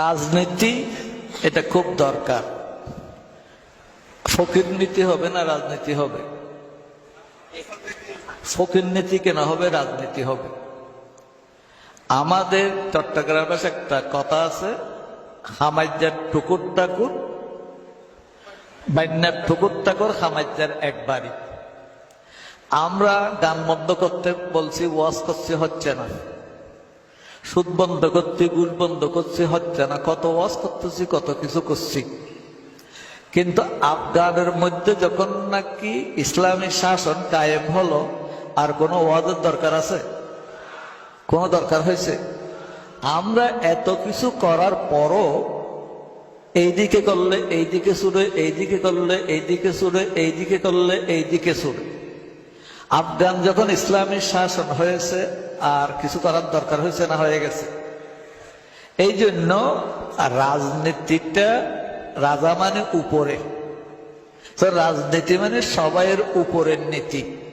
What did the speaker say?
রাজনীতি এটা খুব দরকার। ফকির নীতি হবে না রাজনীতি হবে? ফকির নীতি কেন হবে? রাজনীতি হবে। আমাদের চট্টগ্রামে একটা কথা আছে, হামাজ্জার ঠুকুর ঠাকুর বান্যার ঠুকুর ঠাকুর হামাজ্জার একবারই। আমরা গান বন্ধ করতে বলছি, ওয়াজ করছি, হচ্ছে না। সুদ বন্ধ করতে, ঘুষ বন্ধ করছি, হচ্ছে না। কত ওয়াজ করতেছি, কত কিছু করছি, কিন্তু আফগানের মধ্যে যখন নাকি ইসলামী শাসন কায়েম হলো, আর কোনো ওয়াজের দরকার আছে? কোনো দরকার হয়েছে? আমরা এত কিছু করার পরও এইদিকে করলে এইদিকে ছুড়ে, এইদিকে করলে এইদিকে ছুড়ে, এইদিকে করলে এইদিকে ছুড়ে। আফগান যখন ইসলামী শাসন হয়েছে, আর কিছু করার দরকার হয়েছে না? হয়ে গেছে। এই জন্য রাজনীতিটা, রাজা মানে উপরে, তো রাজনীতি মানে সবাইয়ের উপরের নীতি।